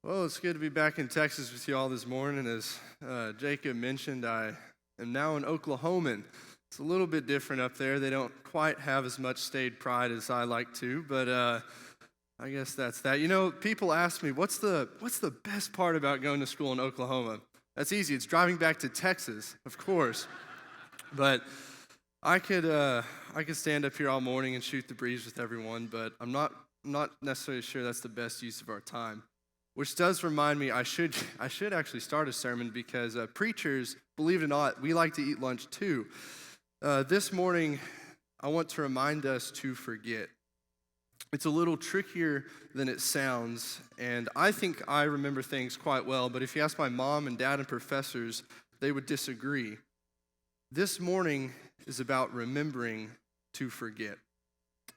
Well, it's good to be back in Texas with you all this morning. As Jacob mentioned, I am now an Oklahoman. It's a little bit different up there. They don't quite have as much state pride as I like to, but I guess that's that. You know, people ask me, what's the best part about going to school in Oklahoma? That's easy. It's driving back to Texas, of course. But I could stand up here all morning and shoot the breeze with everyone, but I'm not necessarily sure that's the best use of our time. Which does remind me, I should actually start a sermon because preachers, believe it or not, we like to eat lunch too. This morning, I want to remind us to forget. It's a little trickier than it sounds, and I think I remember things quite well, but if you ask my mom and dad and professors, they would disagree. This morning is about remembering to forget.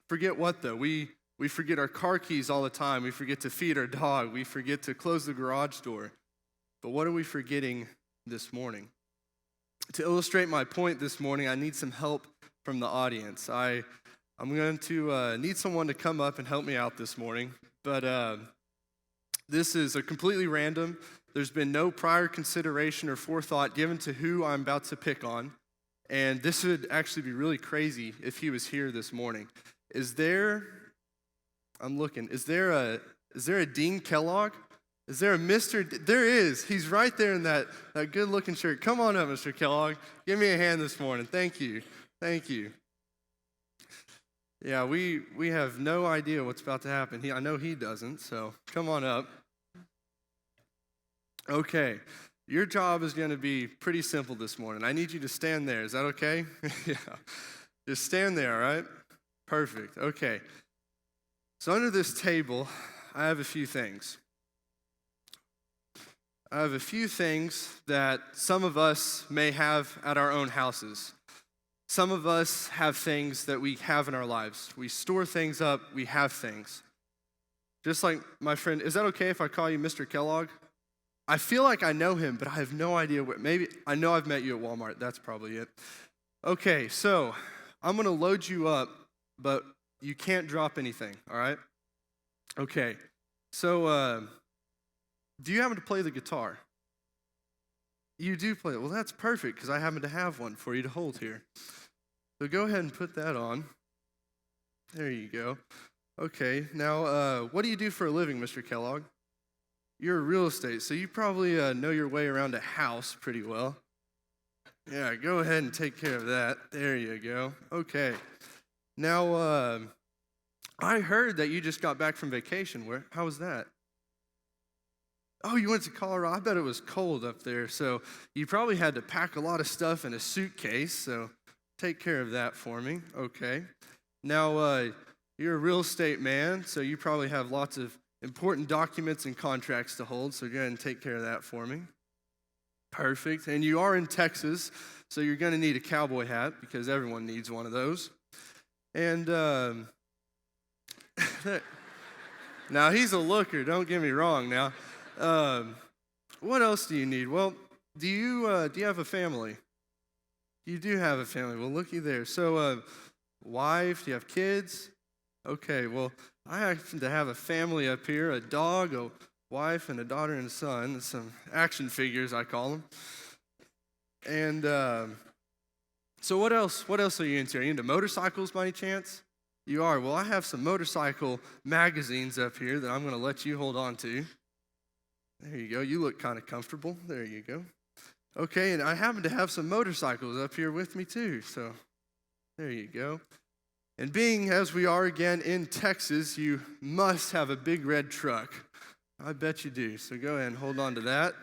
Forget what, though? We forget our car keys all the time. We forget to feed our dog. We forget to close the garage door. But what are we forgetting this morning? To illustrate my point this morning, I need some help from the audience. I'm going to need someone to come up and help me out this morning. But this is a completely random. There's been no prior consideration or forethought given to who I'm about to pick on. And this would actually be really crazy if he was here this morning. I'm looking. Is there a Dean Kellogg? Is there a Mr. There is. He's right there in that good-looking shirt. Come on up, Mr. Kellogg. Give me a hand this morning. Thank you. Thank you. Yeah, we have no idea what's about to happen. I know he doesn't, so come on up. Okay. Your job is going to be pretty simple this morning. I need you to stand there. Is that okay? Yeah. Just stand there, all right? Perfect. Okay. So under this table, I have a few things. I have a few things that some of us may have at our own houses. Some of us have things that we have in our lives. We store things up, we have things. Just like my friend, is that okay if I call you Mr. Kellogg? I feel like I know him, but I have no idea where. Maybe, I know I've met you at Walmart, that's probably it. Okay, so I'm gonna load you up, but you can't drop anything, all right? Okay, so do you happen to play the guitar? You do play it. Well, that's perfect because I happen to have one for you to hold here. So go ahead and put that on. There you go. Okay, now what do you do for a living, Mr. Kellogg? You're a real estate, so you probably know your way around a house pretty well. Yeah, go ahead and take care of that. There you go. Okay. Now, I heard that you just got back from vacation. How was that? Oh, you went to Colorado? I bet it was cold up there, so you probably had to pack a lot of stuff in a suitcase, so take care of that for me. Okay. Now, you're a real estate man, so you probably have lots of important documents and contracts to hold, so go ahead and take care of that for me. Perfect. And you are in Texas, so you're going to need a cowboy hat because everyone needs one of those. And now he's a looker, don't get me wrong now. What else do you need? Well, do you have a family? You do have a family. Well, looky there. So, wife, do you have kids? Okay, well, I happen to have a family up here, a dog, a wife, and a daughter and a son, and some action figures, I call them. And so what else are you into? Are you into motorcycles by any chance? You are. Well, I have some motorcycle magazines up here that I'm going to let you hold on to. There you go. You look kind of comfortable. There you go. Okay, and I happen to have some motorcycles up here with me too, so there you go. And being as we are again in Texas, you must have a big red truck. I bet you do, so go ahead and hold on to that.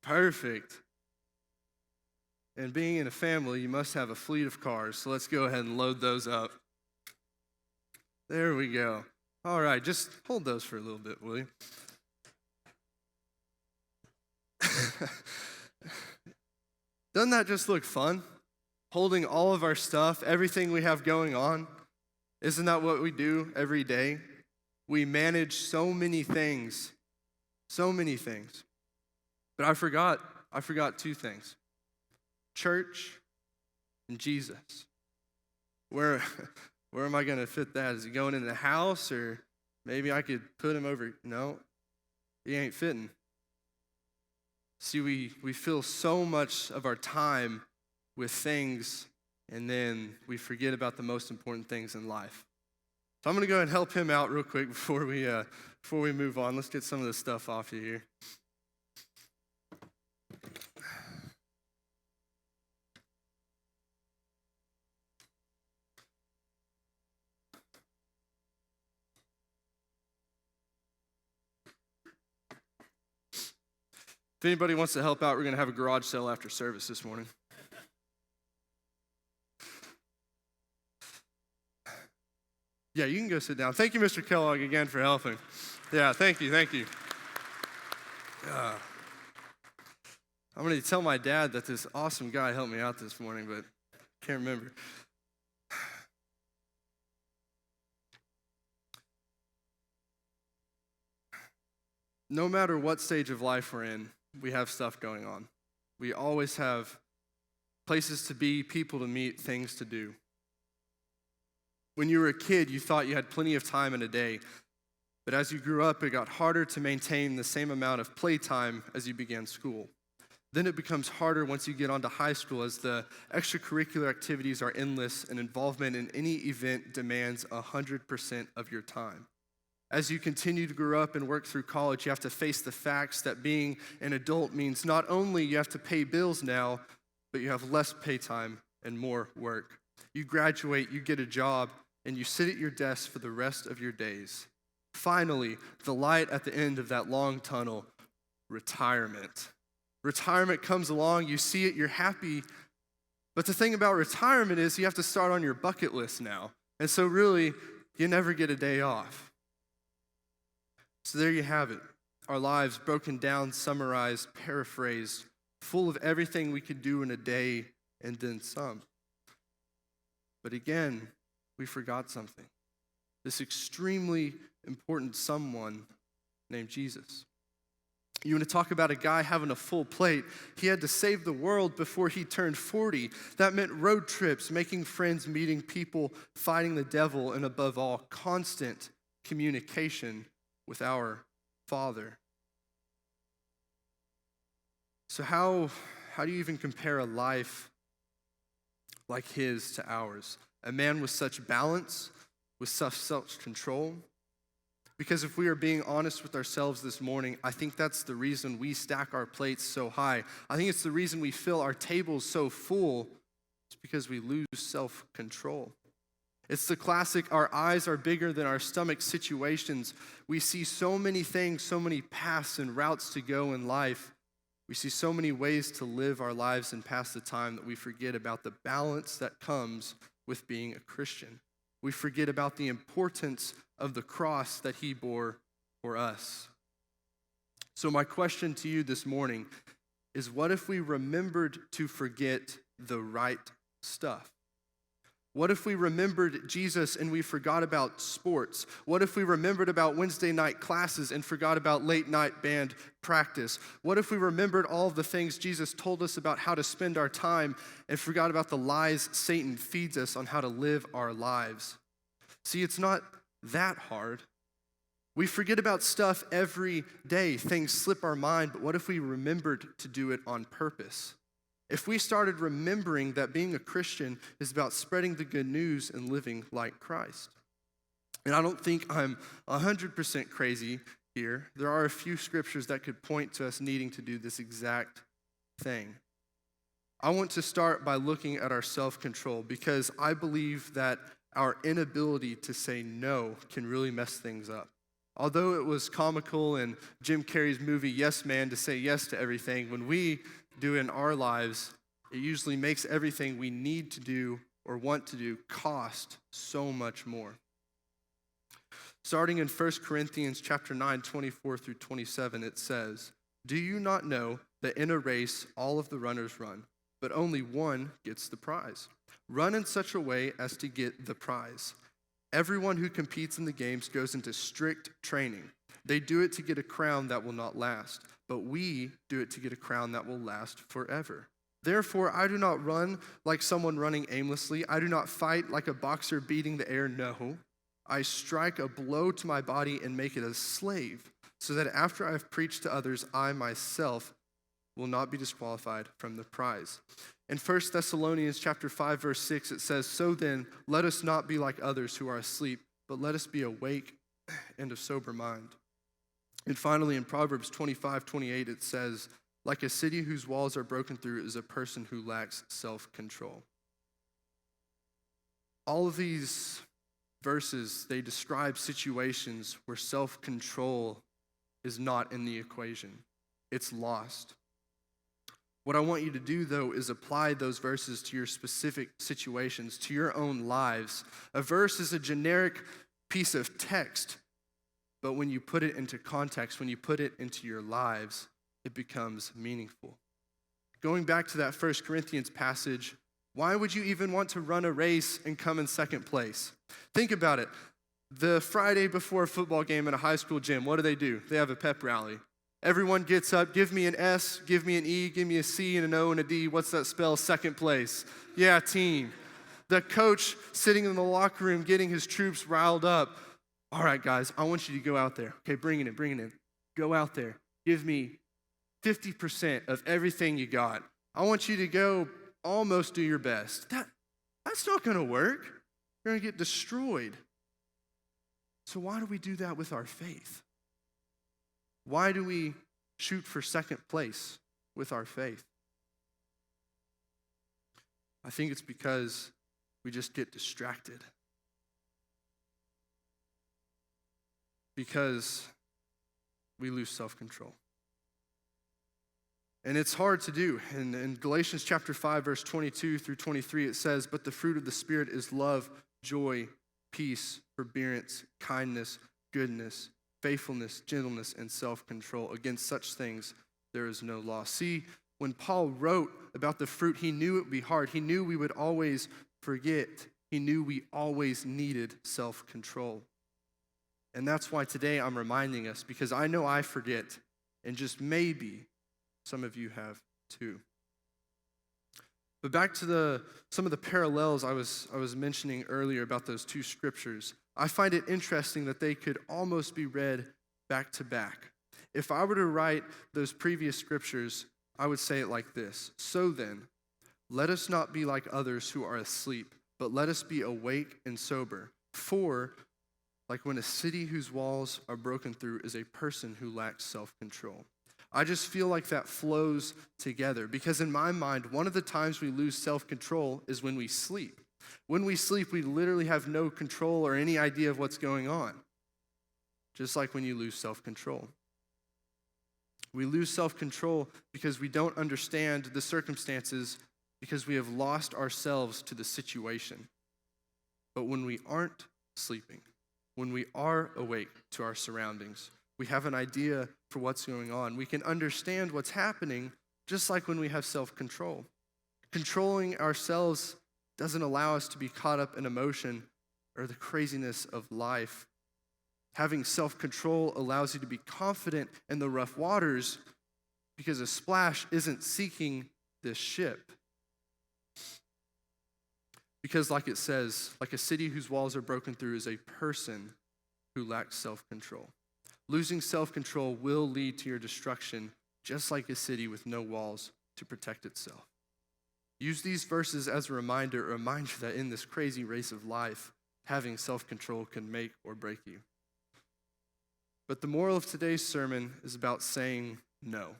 Perfect. And being in a family, you must have a fleet of cars, so let's go ahead and load those up. There we go. All right, just hold those for a little bit, will you? Doesn't that just look fun? Holding all of our stuff, everything we have going on. Isn't that what we do every day? We manage so many things. So many things. But I forgot two things. Church and Jesus. Where am I going to fit that? Is he going in the house, or maybe I could put him over? No. he ain't fitting. See, we fill so much of our time with things, and then we forget about the most important things in life. So I'm going to go ahead and help him out real quick before we move on. Let's get some of this stuff off you here. If anybody wants to help out, we're going to have a garage sale after service this morning. Yeah, you can go sit down. Thank you, Mr. Kellogg, again for helping. Yeah, thank you. I'm going to tell my dad that this awesome guy helped me out this morning, but I can't remember. No matter what stage of life we're in, we have stuff going on. We always have places to be, people to meet, things to do. When you were a kid, you thought you had plenty of time in a day. But as you grew up, it got harder to maintain the same amount of playtime as you began school. Then it becomes harder once you get onto high school, as the extracurricular activities are endless and involvement in any event demands 100% of your time. As you continue to grow up and work through college, you have to face the facts that being an adult means not only you have to pay bills now, but you have less pay time and more work. You graduate, you get a job, and you sit at your desk for the rest of your days. Finally, the light at the end of that long tunnel, retirement. Retirement comes along, you see it, you're happy. But the thing about retirement is you have to start on your bucket list now. And so really, you never get a day off. So there you have it. Our lives broken down, summarized, paraphrased, full of everything we could do in a day and then some. But again, we forgot something. This extremely important someone named Jesus. You want to talk about a guy having a full plate? He had to save the world before he turned 40. That meant road trips, making friends, meeting people, fighting the devil, and above all, constant communication with our Father. So how do you even compare a life like his to ours? A man with such balance, with such self-control. Because if we are being honest with ourselves this morning, I think that's the reason we stack our plates so high. I think it's the reason we fill our tables so full. It's because we lose self-control. It's the classic, our eyes are bigger than our stomach situations. We see so many things, so many paths and routes to go in life. We see so many ways to live our lives and pass the time that we forget about the balance that comes with being a Christian. We forget about the importance of the cross that he bore for us. So my question to you this morning is, what if we remembered to forget the right stuff? What if we remembered Jesus and we forgot about sports? What if we remembered about Wednesday night classes and forgot about late night band practice? What if we remembered all of the things Jesus told us about how to spend our time and forgot about the lies Satan feeds us on how to live our lives? See, it's not that hard. We forget about stuff every day. Things slip our mind, but what if we remembered to do it on purpose? If we started remembering that being a Christian is about spreading the good news and living like Christ. And I don't think I'm 100% crazy here. There are a few scriptures that could point to us needing to do this exact thing. I want to start by looking at our self-control, because I believe that our inability to say no can really mess things up. Although it was comical in Jim Carrey's movie Yes Man to say yes to everything, when we do in our lives, it usually makes everything we need to do or want to do cost so much more. Starting in 1 Corinthians chapter 9, 24 through 27, it says, "Do you not know that in a race all of the runners run, but only one gets the prize? Run in such a way as to get the prize. Everyone who competes in the games goes into strict training. They do it to get a crown that will not last, but we do it to get a crown that will last forever. Therefore, I do not run like someone running aimlessly. I do not fight like a boxer beating the air. No, I strike a blow to my body and make it a slave, so that after I have preached to others, I myself will not be disqualified from the prize. In 1 Thessalonians chapter 5, verse 6, it says, "So then, let us not be like others who are asleep, but let us be awake and of sober mind." And finally, in Proverbs 25:28, it says, "Like a city whose walls are broken through is a person who lacks self-control." All of these verses, they describe situations where self-control is not in the equation. It's lost. What I want you to do, though, is apply those verses to your specific situations, to your own lives. A verse is a generic piece of text, but when you put it into context, when you put it into your lives, it becomes meaningful. Going back to that 1 Corinthians passage, why would you even want to run a race and come in second place? Think about it. The Friday before a football game in a high school gym, what do? They have a pep rally. Everyone gets up, give me an S, give me an E, give me a C and an O and a D. What's that spell? Second place. Yeah, team. The coach sitting in the locker room getting his troops riled up. All right, guys, I want you to go out there. Okay, bring it in. Go out there. Give me 50% of everything you got. I want you to go almost do your best. That's not going to work. You're going to get destroyed. So why do we do that with our faith? Why do we shoot for second place with our faith? I think it's because we just get distracted. Because we lose self-control. And it's hard to do. In Galatians chapter 5, verse 22 through 23, it says, "But the fruit of the Spirit is love, joy, peace, forbearance, kindness, goodness, faithfulness, gentleness, and self-control. Against such things there is no law." See, when Paul wrote about the fruit, he knew it would be hard. He knew we would always forget. He knew we always needed self-control. And that's why today I'm reminding us, because I know I forget, and just maybe some of you have too. But back to some of the parallels I was mentioning earlier about those two scriptures. I find it interesting that they could almost be read back to back. If I were to write those previous scriptures, I would say it like this: "So then, let us not be like others who are asleep, but let us be awake and sober. For, like when a city whose walls are broken through is a person who lacks self-control." I just feel like that flows together, because in my mind, one of the times we lose self-control is when we sleep. When we sleep, we literally have no control or any idea of what's going on. Just like when you lose self-control. We lose self-control because we don't understand the circumstances, because we have lost ourselves to the situation. But when we aren't sleeping, when we are awake to our surroundings, we have an idea for what's going on. We can understand what's happening, just like when we have self-control. Controlling ourselves doesn't allow us to be caught up in emotion or the craziness of life. Having self-control allows you to be confident in the rough waters, because a splash isn't seeking this ship. Because like it says, like a city whose walls are broken through is a person who lacks self-control. Losing self-control will lead to your destruction, just like a city with no walls to protect itself. Use these verses as a reminder that in this crazy race of life, having self-control can make or break you. But the moral of today's sermon is about saying no.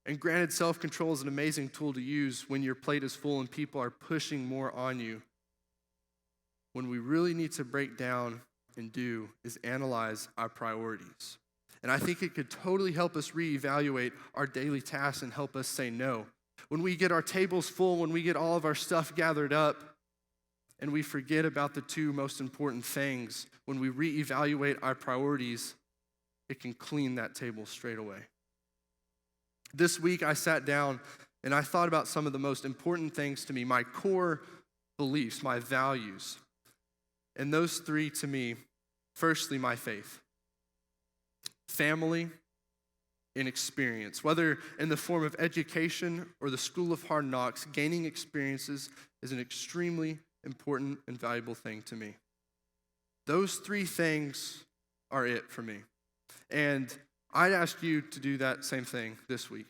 And granted, self-control is an amazing tool to use when your plate is full and people are pushing more on you. When we really need to break down and do is analyze our priorities. And I think it could totally help us reevaluate our daily tasks and help us say no. When we get our tables full, when we get all of our stuff gathered up, and we forget about the two most important things, when we reevaluate our priorities, it can clean that table straight away. This week I sat down and I thought about some of the most important things to me, my core beliefs, my values. And those three to me, firstly, my faith, family, and experience. Whether in the form of education or the school of hard knocks, gaining experiences is an extremely important and valuable thing to me. Those three things are it for me. And I'd ask you to do that same thing this week.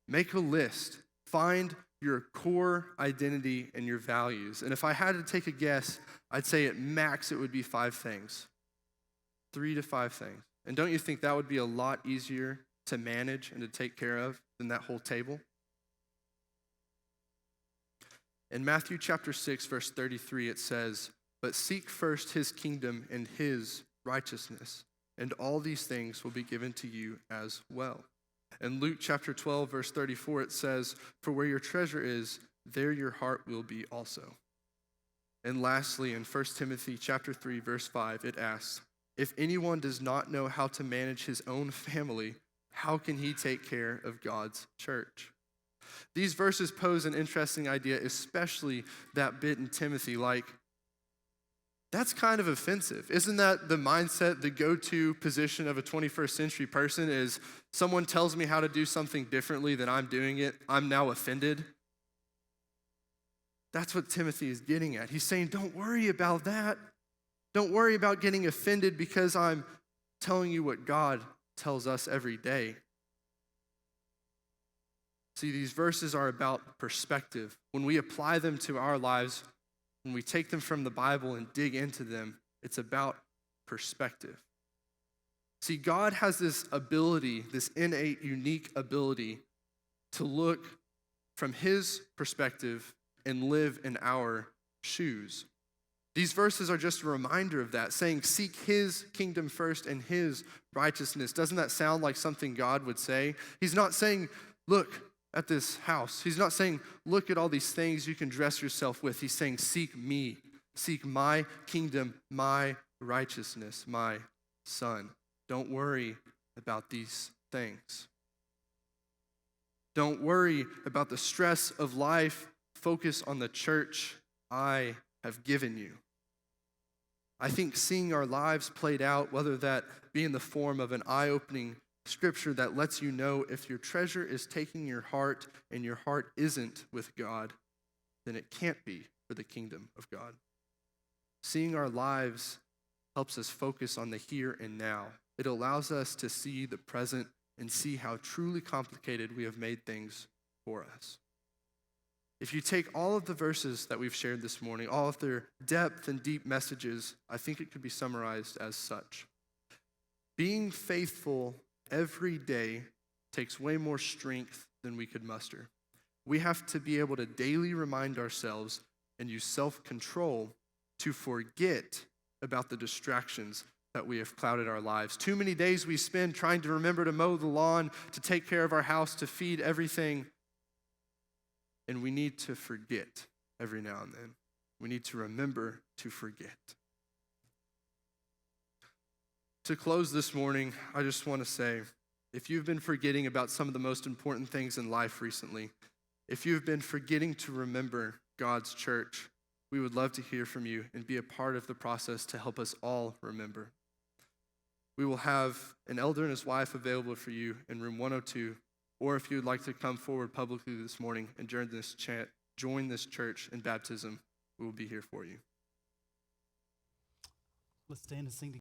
Make a list. Find your core identity and your values. And if I had to take a guess, I'd say at max it would be 5 things. 3 to 5 things. And don't you think that would be a lot easier to manage and to take care of than that whole table? In Matthew chapter 6, verse 33, it says, "But seek first his kingdom and his righteousness, and all these things will be given to you as well." In Luke chapter 12, verse 34, it says, "For where your treasure is, there your heart will be also." And lastly, in 1 Timothy chapter 3, verse 5, it asks, "If anyone does not know how to manage his own family, how can he take care of God's church?" These verses pose an interesting idea, especially that bit in Timothy, like, that's kind of offensive. Isn't that the mindset, the go-to position of a 21st century person is someone tells me how to do something differently than I'm doing it, I'm now offended? That's what Timothy is getting at. He's saying, don't worry about that. Don't worry about getting offended because I'm telling you what God tells us every day. See, these verses are about perspective. When we apply them to our lives, when we take them from the Bible and dig into them, it's about perspective. See, God has this ability, this innate, unique ability to look from his perspective and live in our shoes. These verses are just a reminder of that, saying, seek his kingdom first and his righteousness. Doesn't that sound like something God would say? He's not saying, look at this house. He's not saying, look at all these things you can dress yourself with. He's saying, seek me. Seek my kingdom, my righteousness, my son. Don't worry about these things. Don't worry about the stress of life. Focus on the church I have given you. I think seeing our lives played out, whether that be in the form of an eye-opening scripture that lets you know if your treasure is taking your heart and your heart isn't with God, then it can't be for the kingdom of God. Seeing our lives helps us focus on the here and now. It allows us to see the present and see how truly complicated we have made things for us. If you take all of the verses that we've shared this morning, all of their depth and deep messages, I think it could be summarized as such. Being faithful every day takes way more strength than we could muster. We have to be able to daily remind ourselves and use self-control to forget about the distractions that we have clouded our lives. Too many days we spend trying to remember to mow the lawn, to take care of our house, to feed everything. And we need to forget every now and then. We need to remember to forget. To close this morning, I just want to say, if you've been forgetting about some of the most important things in life recently, if you've been forgetting to remember God's church, we would love to hear from you and be a part of the process to help us all remember. We will have an elder and his wife available for you in room 102, or if you would like to come forward publicly this morning and join this church in baptism, we will be here for you. Let's stand and sing together.